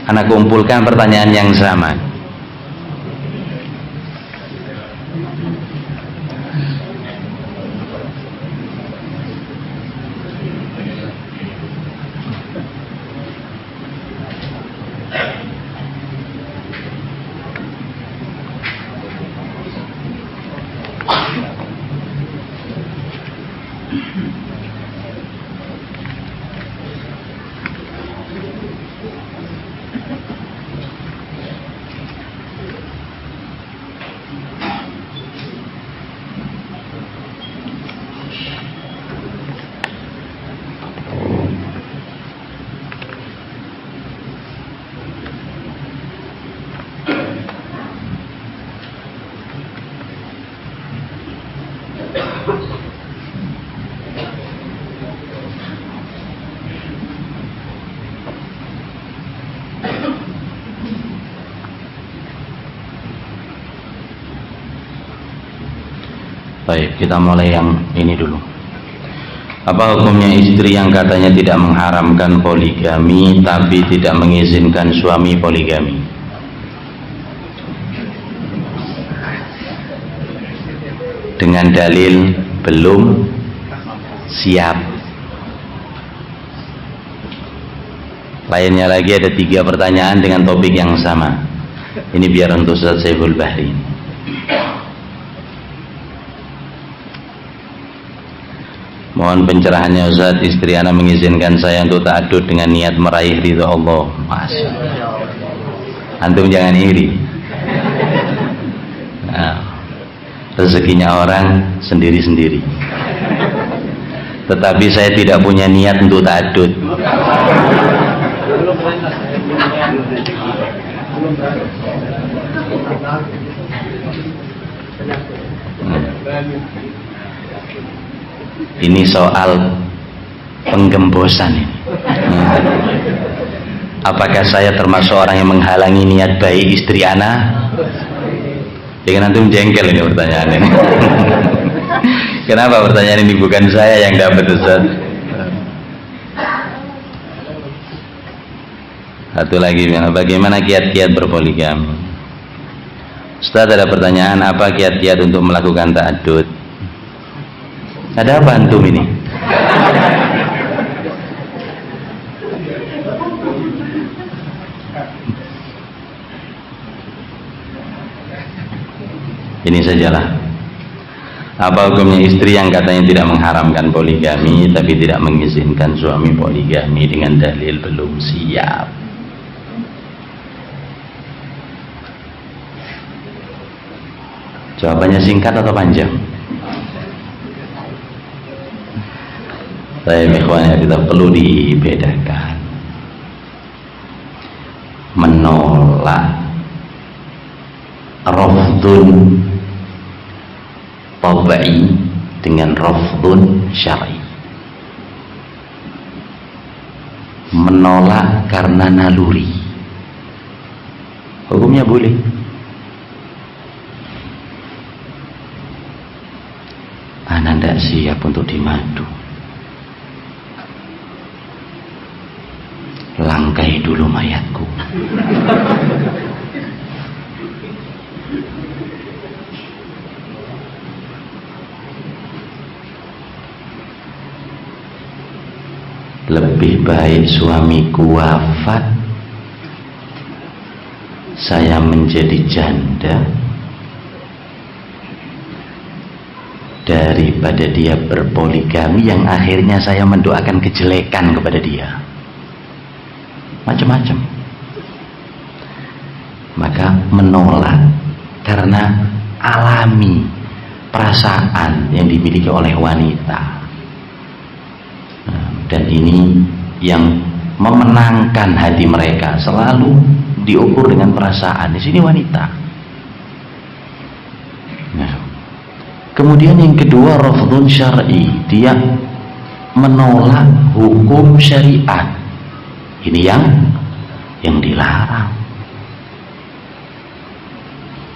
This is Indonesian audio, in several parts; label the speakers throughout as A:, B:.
A: Anak kumpulkan pertanyaan yang sama. Baik, kita mulai yang ini dulu. Apa hukumnya istri yang katanya tidak mengharamkan poligami tapi tidak mengizinkan suami poligami? Dengan dalil belum siap. Lainnya lagi ada 3 pertanyaan dengan topik yang sama. Ini biar untuk Ustaz Saiful Bahri. Mohon pencerahannya Ustaz, istri ana mengizinkan saya untuk ta'adud dengan niat meraih ridha Allah. Masya Allah. Antum jangan iri. Nah, rezekinya orang sendiri-sendiri. Tetapi saya tidak punya niat untuk ta'adud. Ini soal penggembosan ini. Apakah saya termasuk orang yang menghalangi niat baik istri ana? Ya kan antum jengkel ini pertanyaan ini. Kenapa pertanyaan ini bukan saya yang dapat Ustaz? Satu lagi, bagaimana kiat-kiat berpoligami? Ustaz, ada pertanyaan, apa kiat-kiat untuk melakukan ta'adud? Ada apa antum ini? Ini sajalah. Apa hukumnya istri yang katanya tidak mengharamkan poligami tapi tidak mengizinkan suami poligami dengan dalil belum siap? Jawabannya singkat atau panjang? Saya ikhwan, kita perlu dibedakan menolak rafdun tabai dengan rafdun syar'i. Menolak karena naluri, hukumnya boleh. Ana tidak siap untuk dimadu, langkai dulu mayatku. Lebih baik suamiku wafat, saya menjadi janda, daripada dia berpoligami yang akhirnya saya mendoakan kejelekan kepada dia. Macam-macam. Maka menolak karena alami perasaan yang dimiliki oleh wanita. Dan ini yang memenangkan hati mereka, selalu diukur dengan perasaan. Di sini wanita. Nah, kemudian yang kedua, rafdun syar'i, dia menolak hukum syariat. Ini yang dilarang.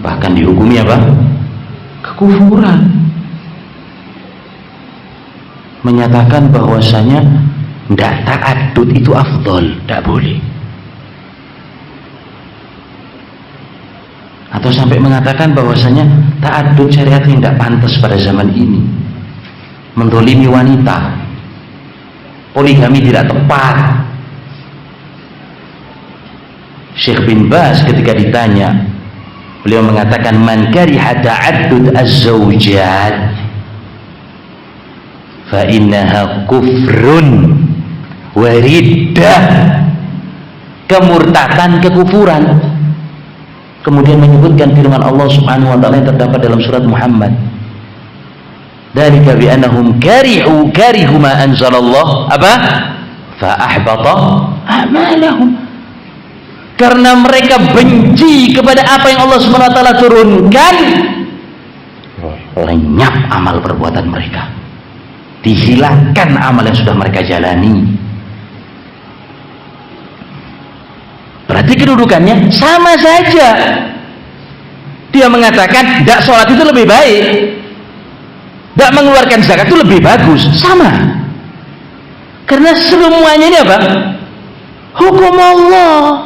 A: Bahkan dihukumi apa? Kekufuran. Menyatakan bahwasanya tidak ta'adud itu afdol, tidak boleh. atau sampai mengatakan bahwasanya ta'addud syariat yang tidak pantas pada zaman ini, mendolimi wanita, poligami tidak tepat. Syekh bin Baz ketika ditanya, beliau mengatakan man kariha ta'addud az-zawjat fa innaha kufrun wa riddah, kemurtadan, kekufuran. Kemudian menyebutkan firman Allah Subhanahu wa taala yang terdapat dalam surat Muhammad, dzalika bi annahum karihu ma anzalallah apa fa ahbata a'malahum, karena mereka benci kepada apa yang Allah Subhanahu wa taala turunkan, lenyap amal perbuatan mereka, dihilangkan amal yang sudah mereka jalani. Berarti kedudukannya sama saja. Dia mengatakan tidak sholat itu lebih baik, tidak mengeluarkan zakat itu lebih bagus, sama. Karena semuanya ini apa? Hukum Allah.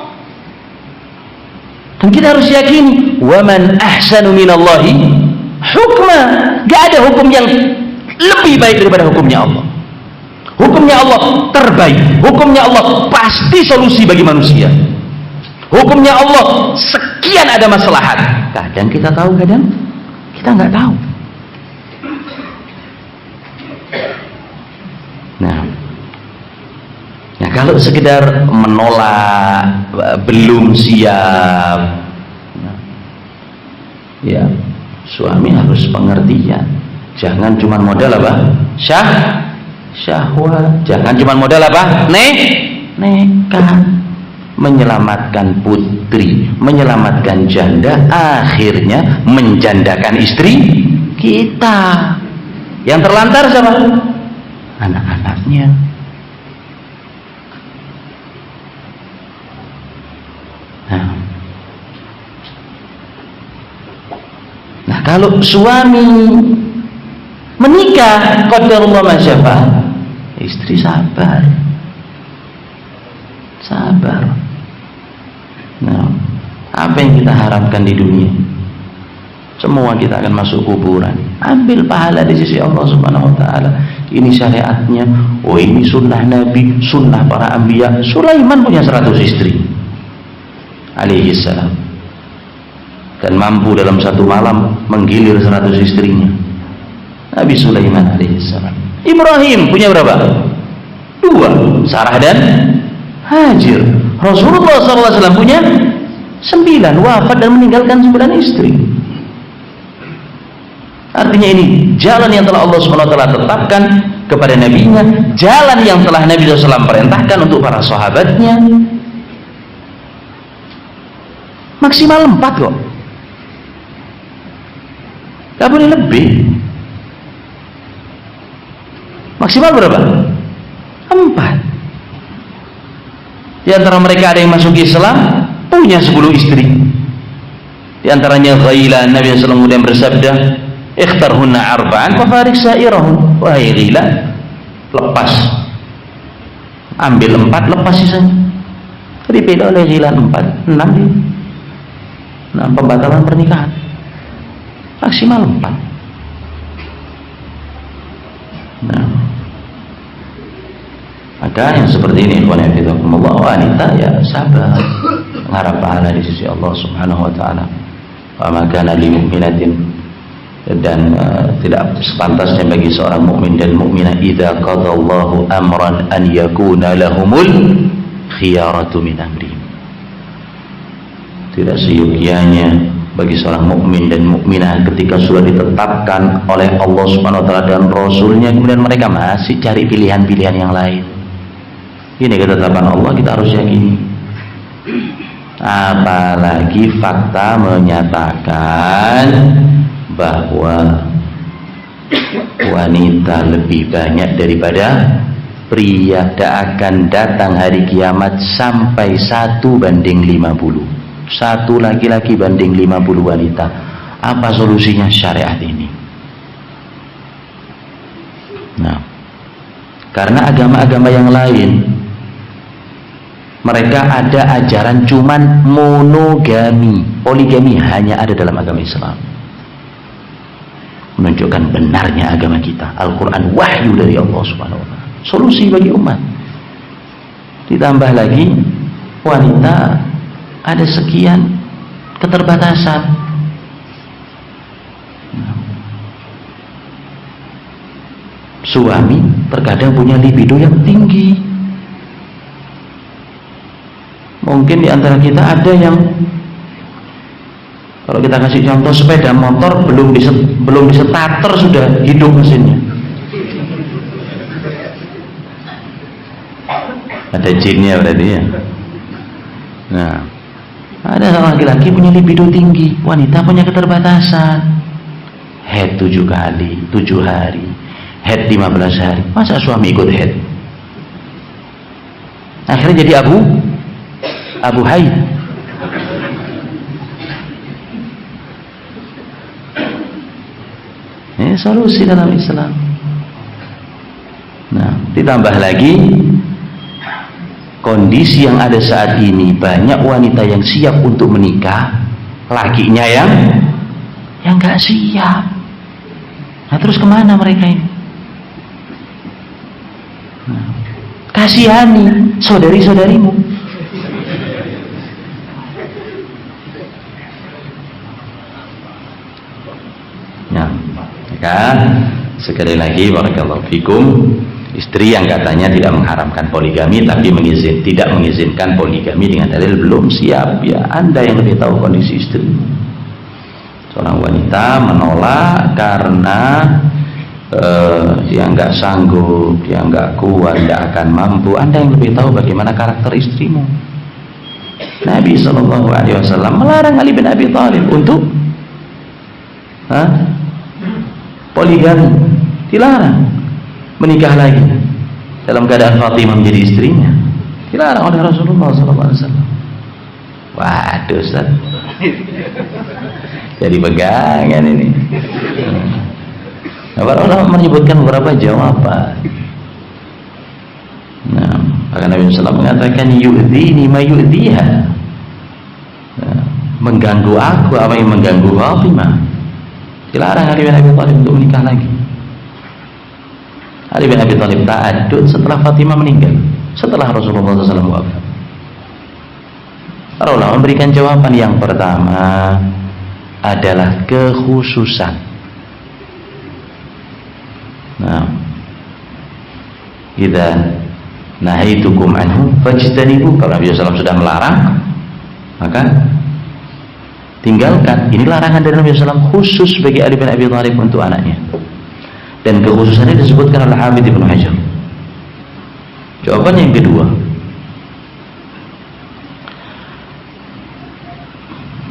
A: Dan kita harus yakini, waman ahsanu minallahi hukma. Gak ada hukum yang lebih baik daripada hukumnya Allah. Hukumnya Allah terbaik, hukumnya Allah pasti solusi bagi manusia. Hukumnya Allah sekian ada maslahat. Kadang kita tahu, kadang kita nggak tahu. Nah, kalau sekedar menolak, belum siap, ya suami harus pengertian. Jangan cuma modal apa? Syahwat. Jangan cuma modal apa? Nekat. Menyelamatkan putri, menyelamatkan janda, akhirnya menjandakan istri kita. Yang terlantar siapa? Anak-anaknya. Nah, kalau suami menikah, qadarullah ma syaa, istri sabar. Nah, apa yang kita harapkan di dunia? Semua kita akan masuk kuburan, ambil pahala di sisi Allah Subhanahu wa taala. Ini syariatnya, oh ini sunnah Nabi, sunnah para anbiya. Sulaiman punya 100 istri alaihi salam, dan mampu dalam satu malam menggilir 100 istrinya. Nabi Sulaiman alaihi salam. Ibrahim punya berapa? 2, Sarah dan Hajar. Rasulullah SAW punya 9, wafat dan meninggalkan 9 istri. Artinya ini jalan yang telah Allah SWT tetapkan kepada nabinya, jalan yang telah Nabi SAW perintahkan untuk para sahabatnya. Maksimal 4 kok, gak boleh lebih. Maksimal berapa? 4. Di antara mereka ada yang masuk Islam punya 10 istri. Di antaranya Ghailan. Nabi SAW kemudian bersabda, ikhtarhunna arba'an fafarik sa'irahun. Wahai Ghailan, lepas, ambil 4, lepas sisanya. Jadi beda oleh Ghailan 4, 6 pembatalan pernikahan. Maksimal 4. Nah, maka yang seperti ini, wanita ya sabar, mengharap pahala di sisi Allah Subhanahu wa taala. Wa ma kana lil mu'minatin, dan tidak sepantasnya bagi seorang mukmin dan mukminah idza qadallahu amran an yakuna lahumul khiyaratu min amrihim. Tidak seyogianya bagi seorang mukmin dan mukminah ketika sudah ditetapkan oleh Allah Subhanahu wa taala dan Rasulnya, kemudian mereka masih cari pilihan-pilihan yang lain. Ini ketetapan Allah, kita harus yakini. Apalagi fakta menyatakan bahwa wanita lebih banyak daripada pria. Akan datang hari kiamat sampai 1:50. 1 laki-laki banding 50 wanita. Apa solusinya syariat ini? Nah, karena agama-agama yang lain Mereka ada ajaran cuman monogami, poligami hanya ada dalam agama Islam. Menunjukkan benarnya agama kita. Al-Quran wahyu dari Allah Subhanahu wa ta'ala. Solusi bagi umat. Ditambah lagi wanita ada sekian keterbatasan. Suami terkadang punya libido yang tinggi. Mungkin di antara kita ada yang, kalau kita kasih contoh, sepeda motor belum distarter sudah hidup mesinnya. Ada jinnya berarti ya. Nah, ada seorang laki-laki punya libido tinggi, wanita punya keterbatasan. Head 7 kali, 7 hari, head 15 hari. Masa suami ikut head? Akhirnya jadi Abu Haid. Ini solusi dalam Islam. Nah, ditambah lagi kondisi yang ada saat ini, banyak wanita yang siap untuk menikah, lakinya yang nggak siap. Nah, terus kemana mereka ini? Nah, kasihani saudari-saudarimu. Sekali lagi, barakallahu fikum, istri yang katanya tidak mengharamkan poligami tapi tidak mengizinkan poligami dengan dalil belum siap, ya Anda yang lebih tahu kondisi istri. Seorang wanita menolak karena dia nggak sanggup, dia nggak kuat, tidak akan mampu. Anda yang lebih tahu bagaimana karakter istrimu. Nabi SAW melarang Ali bin Abi Thalib untuk poligami, dilarang menikah lagi dalam keadaan Fatimah menjadi istrinya, dilarang oleh Rasulullah SAW. Waduh, Ustaz, jadi pegangan ini. Nah, para ulama menyebutkan beberapa jawaban. Nah, maka Nabi SAW mengatakan yu'dhini ma yu'dhiha, mengganggu aku apa yang mengganggu Fatimah. Dilarang Ali bin Abi Thalib untuk menikah lagi. Ali bin Abi Thalib ta'addud setelah Fatimah meninggal, setelah Rasulullah SAW wafat. Para ulama memberikan jawaban. Yang pertama adalah kekhususan. Nah, idza nahaitukum anhu fajtanibu. Kalau Nabi SAW sudah melarang, maka tinggalkan. Ini larangan dari Nabi SAW khusus bagi Ali bin Abi Thalib untuk anaknya. Dan kekhususannya disebutkan oleh Hafidz Ibnu Hajar. Jawaban yang kedua,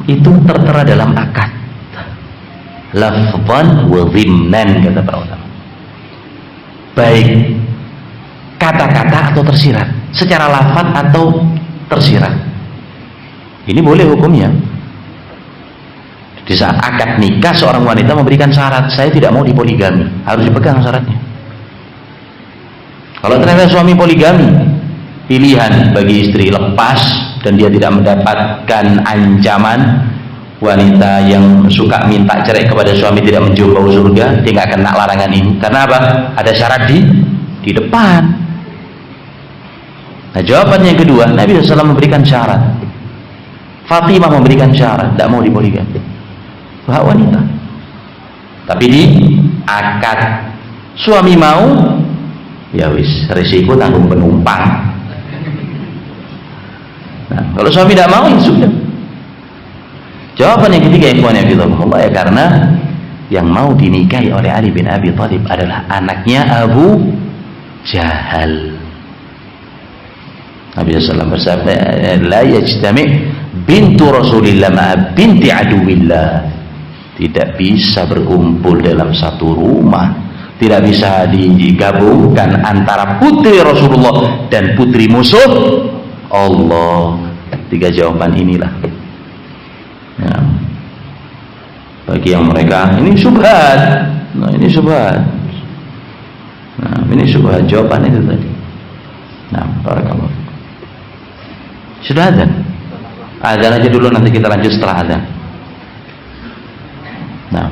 A: itu tertera dalam akad, lafzan wa dhimnan, kata para ulama. Baik kata-kata atau tersirat, secara lafaz atau tersirat. Ini boleh hukumnya. Di saat akad nikah, seorang wanita memberikan syarat, saya tidak mau dipoligami, harus dipegang syaratnya. Kalau ternyata suami poligami, pilihan bagi istri lepas dan dia tidak mendapatkan ancaman. Wanita yang suka minta cerai kepada suami tidak mencium bau surga, dia nggak kena larangan ini. Karena apa? Ada syarat di depan. Nah, jawabannya yang kedua, Nabi SAW memberikan syarat. Fatimah memberikan syarat, tidak mau dipoligami. Hak wanita. Tapi di akad, suami mau, ya wis, risiko tanggung penumpang. Nah, kalau suami tidak mau, ya sudah. Jawaban yang ketiga, ikhwan fillah, ya karena yang mau dinikahi oleh Ali bin Abi Thalib adalah anaknya Abu Jahal. Nabi SAW bersabda, la yajtami' bintu Rasulillah ma'a binti aduwillah. Tidak bisa berkumpul dalam satu rumah, tidak bisa digabungkan antara putri Rasulullah dan putri musuh Allah. 3 jawaban inilah. Ya. Bagi yang mereka ini syubhat, nah ini syubhat, nah ini syubhat, jawaban itu tadi. Nah, barakallahu. Sudah adzan. Adzan aja dulu, nanti kita lanjut setelah adzan. Nah.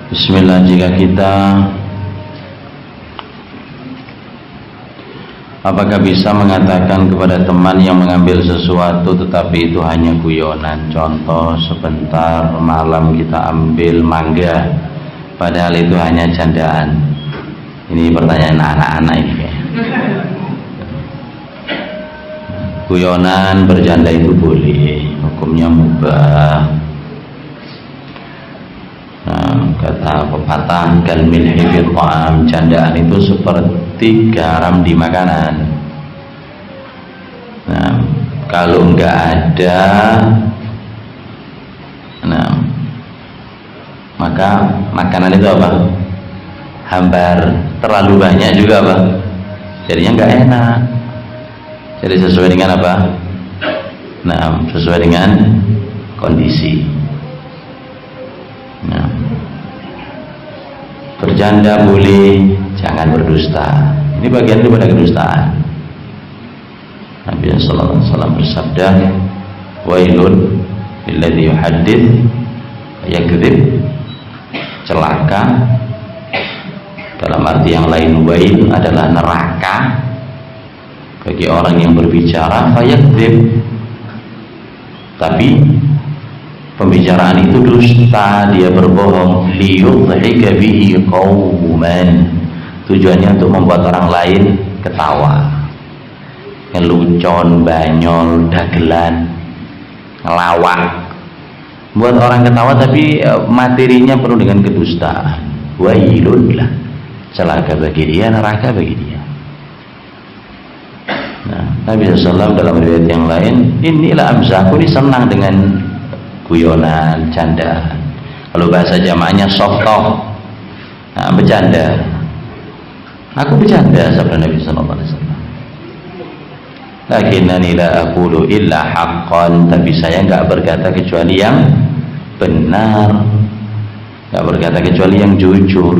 A: Bismillah, jika kita apakah bisa mengatakan kepada teman yang mengambil sesuatu tetapi itu hanya guyonan, contoh sebentar malam kita ambil mangga padahal itu hanya candaan. Ini pertanyaan anak-anak ini ya. Guyonan bercanda itu boleh, hukumnya mubah. Kata pepatah kalmilhi fil ta'am, candaan itu seperti garam di makanan. Nah, kalau enggak ada, nah, maka makanan itu apa? Hambar, terlalu banyak juga apa? Jadinya enggak enak. Jadi sesuai dengan apa? Nah, sesuai dengan kondisi. Nah, bercanda boleh, jangan berdusta. Ini bagian daripada kedustaan. Nabi sallallahu alaihi wasallam bersabda, "Wailun lilladzi yuhaddits yakdzib." Celaka, dalam arti yang lain wail adalah neraka bagi orang yang berbicara fayakdzib, tapi pembicaraan itu dusta, dia berbohong, liyudhika bihi qauman, tujuannya untuk membuat orang lain ketawa. ngelucon, banyol, dagelan, ngelawak. Buat orang ketawa tapi materinya penuh dengan kedustaan. Wailun lah, celaka bagi dia, neraka bagi dia. Nah, Nabi SAW dalam riwayat yang lain, inilah amzaku, ini senang dengan guyonan, candaan. Kalau bahasa jamaknya soft talk, nah, bercanda. Aku bercanda, sabda Nabi SAW. Lakinnani la aqulu illa haqqan, tapi saya enggak berkata kecuali yang benar, enggak berkata kecuali yang jujur.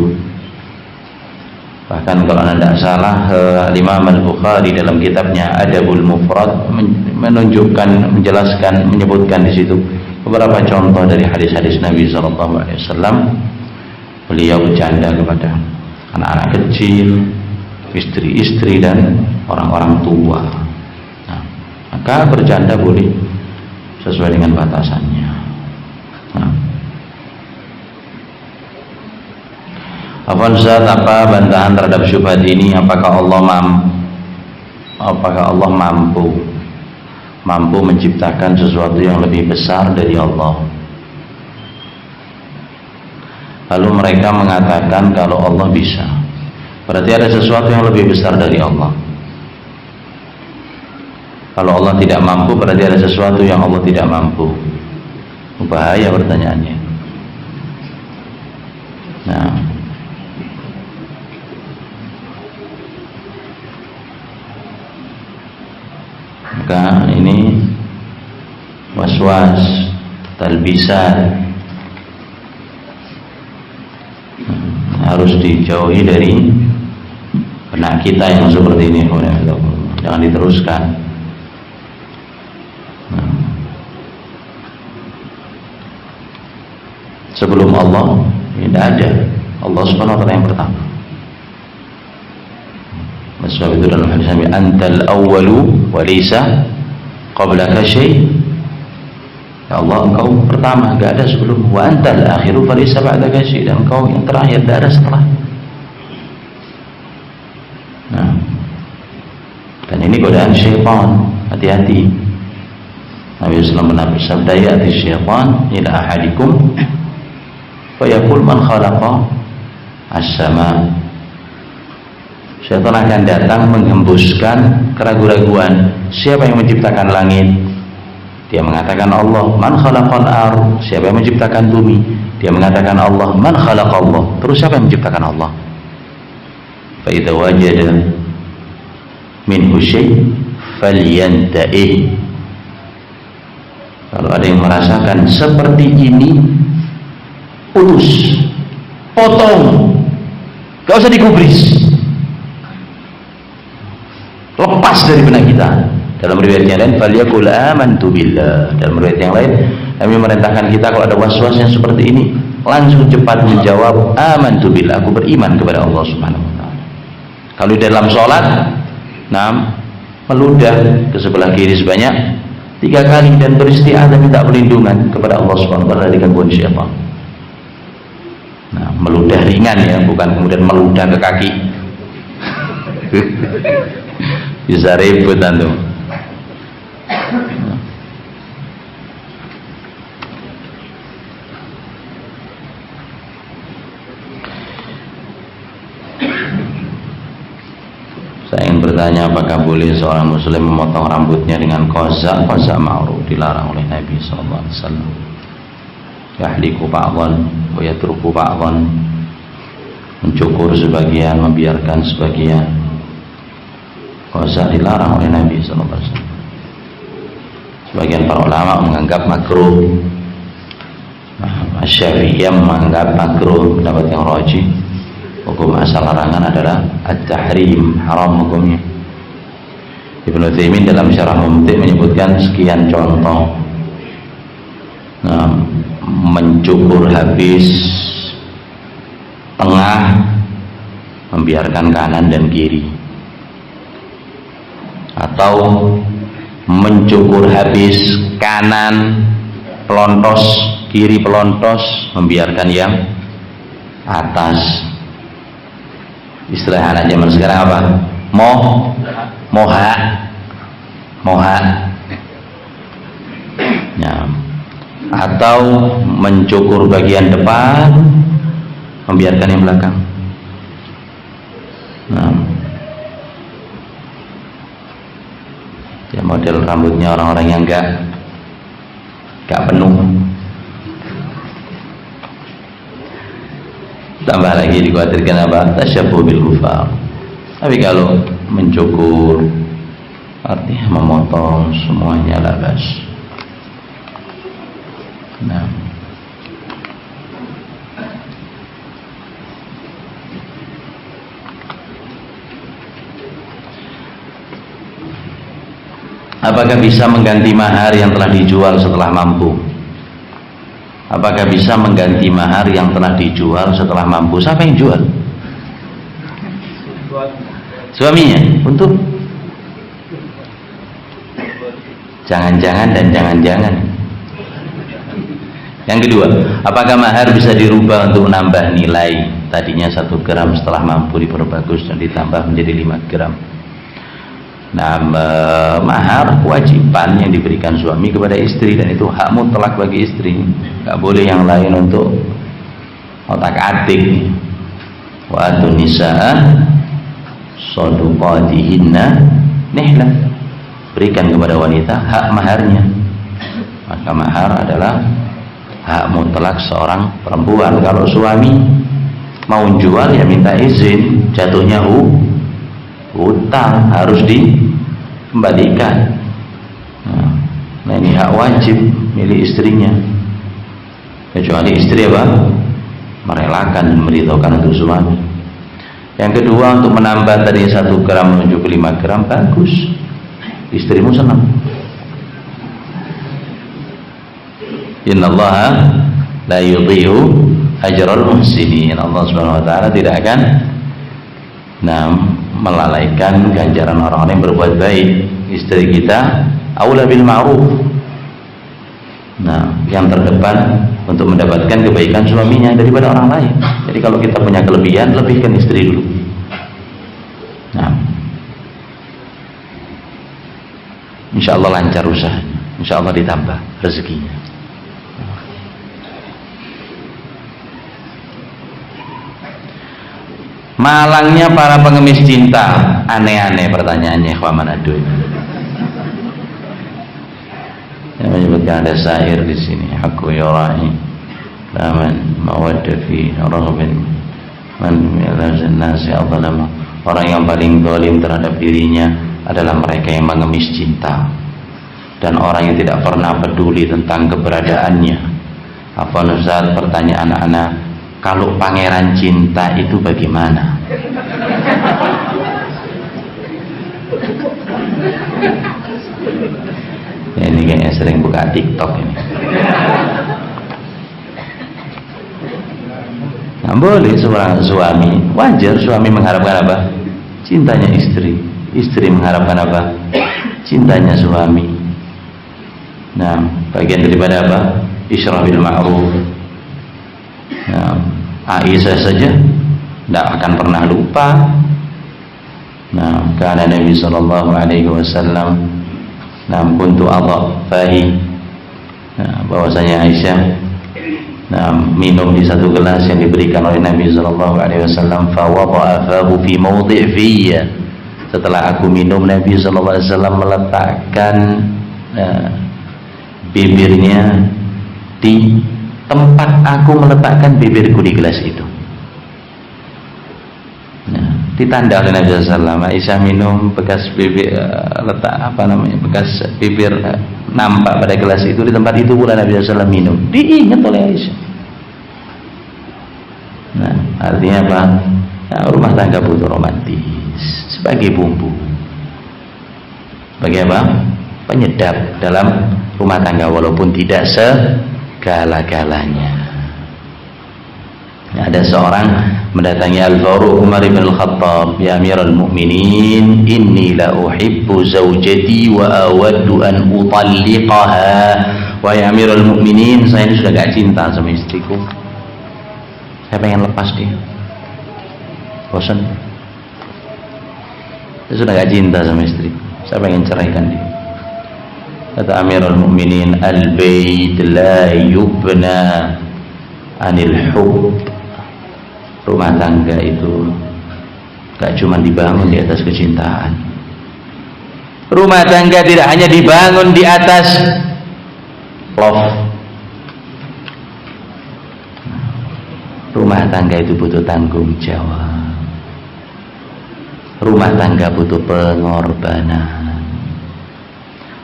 A: Bahkan kalau anda tidak salah, Imam Al-Bukhari dalam kitabnya Adabul Mufrad menunjukkan, menjelaskan, menyebutkan di situ beberapa contoh dari hadis-hadis Nabi SAW. Beliau bercanda kepada anak-anak kecil, istri-istri, dan orang-orang tua. Maka bercanda boleh sesuai dengan batasannya. Nah. Apa bantahan terhadap syubhat ini? Apakah Allah mampu menciptakan sesuatu yang lebih besar dari Allah? Lalu mereka mengatakan kalau Allah bisa, berarti ada sesuatu yang lebih besar dari Allah. Kalau Allah tidak mampu, berarti ada sesuatu yang Allah tidak mampu. Bahaya pertanyaannya. Nah, maka ini was-was, talbisan, harus dijauhi dari benak kita yang seperti ini. Jangan diteruskan. Sebelum Allah tidak ada. Allah Subhanahu wa taala yang pertama. Sebab itu dalam hadis Nabi, antal awwalu wa laysa qablaka syai'. Ya Allah, engkau pertama, enggak ada sebelum. Wa antal akhiru fa laysa ba'daka syai', dan engkau yang terakhir, tidak ada setelah. Nah, dan ini godaan syaitan, hati-hati. Nabi sallallahu alaihi wasallam bersabda, ya'ti syaitan ila ahadikum fayaqul man khalaqa as-sama. Syaitan akan datang menghembuskan keraguan-raguan, siapa yang menciptakan langit? Dia mengatakan Allah. Man khalaqal ardh, siapa yang menciptakan bumi? Dia mengatakan Allah. Man khalaqallah, terus siapa yang menciptakan Allah? Fa idza wajada minhu syai' falyanta'ih. Kalau ada yang merasakan seperti ini, putus, potong, gak usah digubris, lepas dari benak kita. Dalam riwayat yang lain, falyaqul amantu billah. Dalam riwayat yang lain, Nabi memerintahkan kita kalau ada was-was yang seperti ini, langsung cepat menjawab amantu billah, aku beriman kepada Allah Subhanahu wa taala. Kalau di dalam sholat, meludah ke sebelah kiri sebanyak 3 kali dan beristi'adzah, minta perlindungan kepada Allah Subhanahu wa taala dari gangguan syaitan. Nah, meludah ringan ya, bukan kemudian meludah ke kaki. Bisa ribut antum. Saya ingin bertanya, apakah boleh seorang muslim memotong rambutnya dengan qaza? Qaza ma'ruf, dilarang oleh Nabi SAW. Yahliku ba'dhan wa yatruku ba'dhan, mencukur sebagian, membiarkan sebagian. Qaza dilarang oleh Nabi SAW. Sebagian para ulama menganggap makruh. Syafi'iyah menganggap makruh, pendapat yang rajih. Hukum asal larangan adalah at-tahrim, haram hukumnya. Ibnu Utsaimin dalam Syarah Mumti' menyebutkan sekian contoh. Nah, mencukur habis tengah, membiarkan kanan dan kiri, atau mencukur habis kanan pelontos, kiri pelontos, membiarkan yang atas. Istilah anak zaman sekarang apa? Moha. moha ya, atau mencukur bagian depan, membiarkan yang belakang. Nah, ya model rambutnya orang-orang yang enggak penuh. Tambah lagi dikhawatirkan apa? Tasyabbuh bil kufar. Tapi kalau mencukur artinya memotong semuanya labas. Nah, apakah bisa mengganti mahar yang telah dijual setelah mampu? Apakah bisa mengganti mahar yang telah dijual setelah mampu? Siapa yang jual? Suaminya. Untuk jangan-jangan dan jangan-jangan. Yang kedua, apakah mahar bisa dirubah untuk menambah nilai? Tadinya 1 gram, setelah mampu diperbagus dan ditambah menjadi 5 gram. Nah, mahar kewajiban yang diberikan suami kepada istri, dan itu hak mutlak bagi istri. Gak boleh yang lain untuk otak-atik. Wa atun nisaa shaduqatihinna nihlah. Berikan kepada wanita hak maharnya. Maka mahar adalah hak mutlak seorang perempuan. Kalau suami mau jual ya minta izin, jatuhnya hutang, harus dikembalikan. Nah ini hak wajib milik istrinya, kecuali istri apa? Merelakan dan memberitahukan untuk suami. Yang kedua, untuk menambah tadi 1 gram menuju ke 5 gram, bagus, istrimu senang. Innallaha la yudhi'u ajral muhsinin. Allah Subhanahu wa taala tidak akan melalaikan ganjaran orang-orang yang berbuat baik. Istri kita aula bil ma'ruf. Nah, yang terdepan untuk mendapatkan kebaikan suaminya daripada orang lain. Jadi kalau kita punya kelebihan, lebihkan istri dulu. Nah, insya Allah lancar usahanya, insya Allah ditambah rezekinya. Malangnya para pengemis cinta, aneh-aneh pertanyaannya, Ikhwan Aduh. Yang menyebutkan ada syair di sini, hakku yurahi laman mawadda fi raghbin man yalazan nasi adlama. Orang yang paling zalim terhadap dirinya adalah mereka yang mengemis cinta, dan orang yang tidak pernah peduli tentang keberadaannya. Apa Ustaz, pertanyaan anak, kalau pangeran cinta itu bagaimana? Ya, ini kayaknya sering buka TikTok ini. Nah, boleh seorang suami, wajar suami mengharapkan apa? Cintanya istri. Istri mengharapkan apa? Cintanya suami. Nah, bagian daripada apa? Isra bil ma'ruf. Nah, Aisyah saja tidak akan pernah lupa. Nah, karena Nabi sallallahu alaihi wasallam kuntu adhafahi, bahwasanya Aisyah minum di 1 gelas yang diberikan oleh Nabi sallallahu alaihi wasallam, fa wada'a fahu fi mawdi' fiyya. Setelah aku minum, Nabi sallallahu alaihi wasallam meletakkan bibirnya di tempat aku meletakkan bibirku di gelas itu. Nah, ditanda oleh Nabi SAW. Aisyah minum, bekas bibir letak bekas bibir nampak pada gelas itu, di tempat itu pula Nabi SAW minum. Diingat oleh Aisyah. Nah, artinya apa? Nah, rumah tangga butuh romantis sebagai bumbu, sebagai apa? Penyedap dalam rumah tangga, walaupun tidak segala-galanya. Ada seorang mendatangi Al-Faruq Umar bin Al-Khattab, ya Amirul Mukminin, inni la uhibbu zawjati wa awaddu an utalliqaha. Wa ya Amirul Mukminin, saya ini sudah gak cinta sama istriku, saya pengen lepas dia, bosan, saya sudah gak cinta sama istri, saya pengen ceraikan dia. Kata Amirul Mukminin, al-bait la yubna anil hub. Rumah tangga itu gak cuma dibangun di atas kecintaan. Rumah tangga tidak hanya dibangun di atas love. Rumah tangga itu butuh tanggung jawab. Rumah tangga butuh pengorbanan.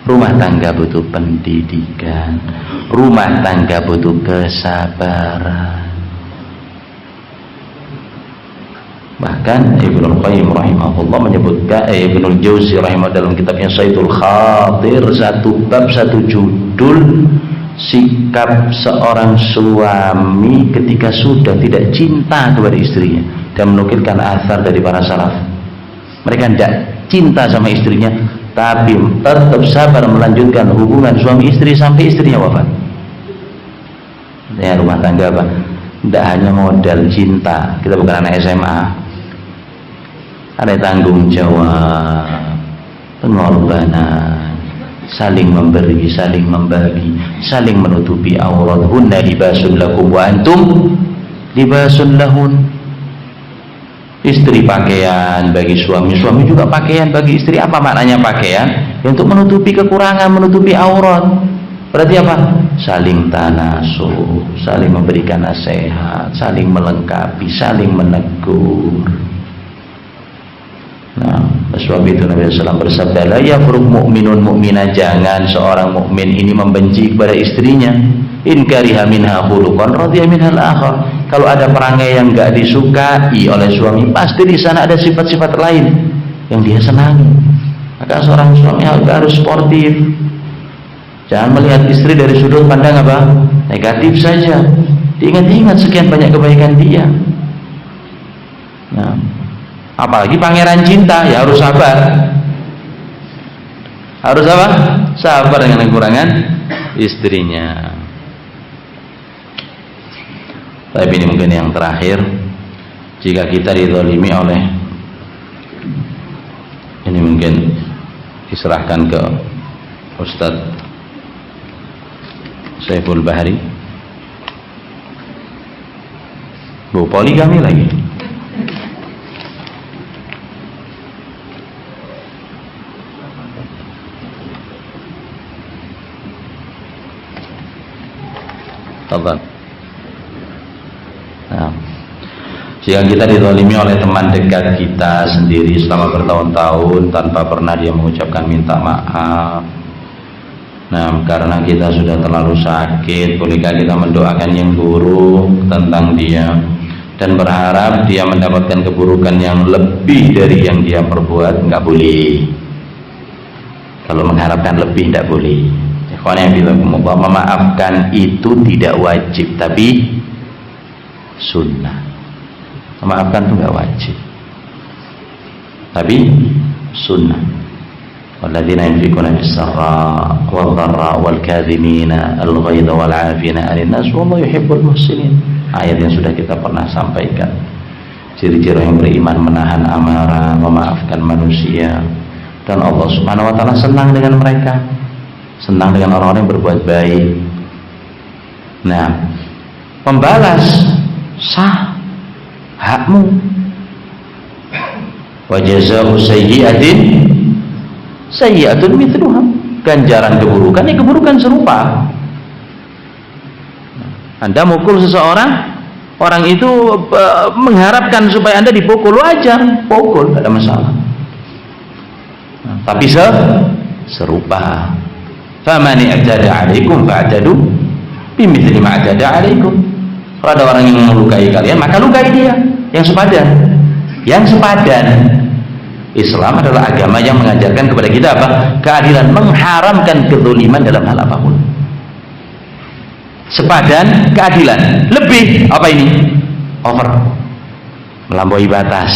A: Rumah tangga butuh pendidikan. Rumah tangga butuh kesabaran. Bahkan Ibnu Qayyim rahimahullah menyebutkan, Ibnu Jauzi rahimahullah dalam kitabnya Saidul Khatir, satu bab satu judul, sikap seorang suami ketika sudah tidak cinta kepada istrinya, dan menukilkan asar dari para salaf. Mereka tidak cinta sama istrinya, tapi tetap sabar melanjutkan hubungan suami istri sampai istrinya wafat. Ya, rumah tangga apa? Tidak hanya modal cinta, kita bukan anak SMA, ada tanggung jawab, pengorbanan, saling memberi, saling membagi, saling menutupi aurat. Hunna libasun lakum wa antum libasun lahun. Istri pakaian bagi suami, suami juga pakaian bagi istri. Apa maknanya pakaian? Untuk menutupi kekurangan, menutupi aurat. Berarti apa? Saling tanasuh, saling memberikan nasihat, saling melengkapi, saling menegur. Nah, sebab itu Nabi SAW bersabda, la yafruq mu'minun mu'minah, jangan seorang mukmin ini membenci kepada istrinya. In kariha minha khuluqan radiya minha al-akhar. Kalau ada perangai yang enggak disukai oleh suami, pasti di sana ada sifat-sifat lain yang dia senangi. Maka seorang suami harus sportif. Jangan melihat istri dari sudut pandang apa? Negatif saja. Diingat-ingat sekian banyak kebaikan dia. Nah, apalagi pangeran cinta, ya harus sabar. Harus apa? Sabar dengan kekurangan istrinya. Tapi ini mungkin yang terakhir, jika kita dizalimi oleh, ini mungkin diserahkan ke Ustadz Saiful Bahri. Bu, poligami lagi. Tafadhal. Nah, jika kita dizalimi oleh teman dekat kita sendiri selama bertahun-tahun tanpa pernah dia mengucapkan minta maaf, nah karena kita sudah terlalu sakit, bolehkah kita mendoakan yang buruk tentang dia dan berharap dia mendapatkan keburukan yang lebih dari yang dia perbuat? Enggak boleh. Kalau mengharapkan lebih tidak boleh. Memaafkan itu tidak wajib, tapi sunnah. Memaafkan itu enggak wajib, tapi sunnah. Walladzina yunfiquna bis-sarra wad-dharra wal-kadhimina al-ghaidha wal-'afina 'anil nas wallahu yuhibbul muhsinin. Ayat yang sudah kita pernah sampaikan. Ciri-ciri yang beriman menahan amarah, memaafkan manusia, dan Allah Subhanahu wa taala senang dengan mereka. Senang dengan orang-orang yang berbuat baik. Nah, membalas sah, hakmu. Wa jazaa'u sayyi'atin sayyi'atun mithluha. Ganjaran keburukan, ini keburukan serupa. Anda mukul seseorang, orang itu mengharapkan supaya Anda dipukul, wajar, pukul, tidak ada masalah. Nah, tapi serupa. Faman i'tada 'alaikum fa'tadu bimithli ma i'tada 'alaikum. Kalau ada orang yang melukai kalian, maka lukai dia yang sepadan. Yang sepadan. Islam adalah agama yang mengajarkan kepada kita apa? Keadilan, mengharamkan kezaliman dalam hal apapun. Sepadan, keadilan. Lebih apa ini? Over, melampaui batas.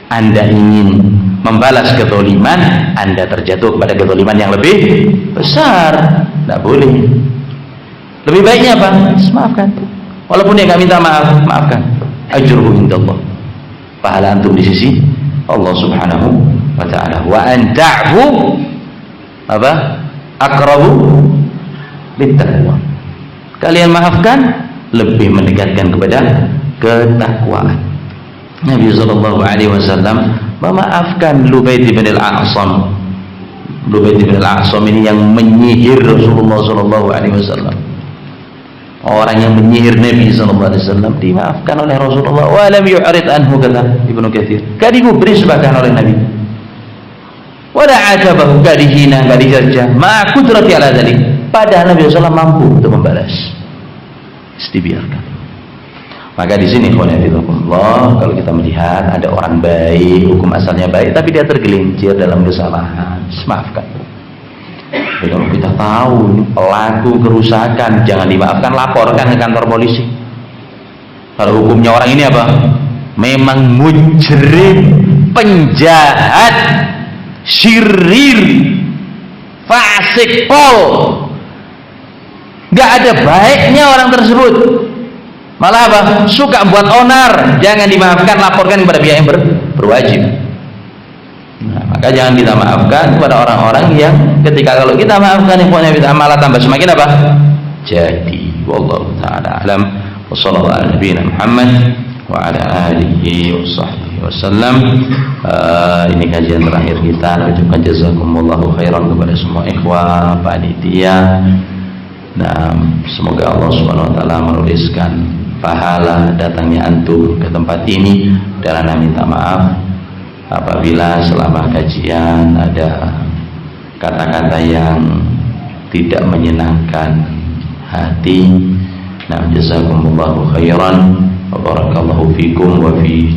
A: Anda ingin membalas kezaliman, Anda terjatuh kepada kezaliman yang lebih besar. Tidak boleh. Lebih baiknya apa? Maafkan. Walaupun dia nggak minta maaf, maafkan. Ajruhu indallah. Pahala antum di sisi Allah Subhanahu wa ta'ala. Wa an ta'fu apa? aqrabu littaqwa. Kalian maafkan lebih mendekatkan kepada ketakwaan. Nabi sallallahu alaihi wasallam memaafkan Lubayt bin al-A'sam. Lubayt bin al-A'sam ini yang menyihir Rasulullah sallallahu alaihi wasallam. Orang yang menyihir Nabi sallallahu alaihi wasallam dimaafkan oleh Rasulullah. Wa lam yu'rid anhu, kata Ibnu Katsir. Gak digubris bahkan oleh Nabi. Wala atabahu, gak dihina, gak dicerca. Ma qudrati ala dzalik. Padahal Nabi sallallahu mampu untuk membalas. Dibiarkan. Maka di sini Allah, kalau kita melihat ada orang baik, hukum asalnya baik, tapi dia tergelincir dalam kesalahan, maafkan. Jadi kalau kita tahu ini pelaku kerusakan, jangan dimaafkan, laporkan ke kantor polisi. Kalau hukumnya orang ini apa? Memang mujrim, penjahat, syirir, fasik, pol. Gak ada baiknya orang tersebut. Malah apa? Suka buat onar. Jangan dimaafkan, laporkan kepada pihak yang berwajib. Nah, maka jangan kita maafkan kepada orang-orang yang ketika kalau kita maafkan ikhwannya kita malah tambah semakin apa? Jadi wallahu taala alam wa sallallahu ala nabiyina Muhammad wa ala alihi wa sahbihi wasallam. Ini kajian terakhir kita. Ucapkan jazakumullahu khairan kepada semua ikhwah, panitia. Nah, semoga Allah Subhanahu wa taala menuliskan pahala datangnya antum ke tempat ini, dan ana minta maaf apabila selama kajian ada kata-kata yang tidak menyenangkan hati. Nah, jazakumullahu khairan wa barakallahu fikum wa fi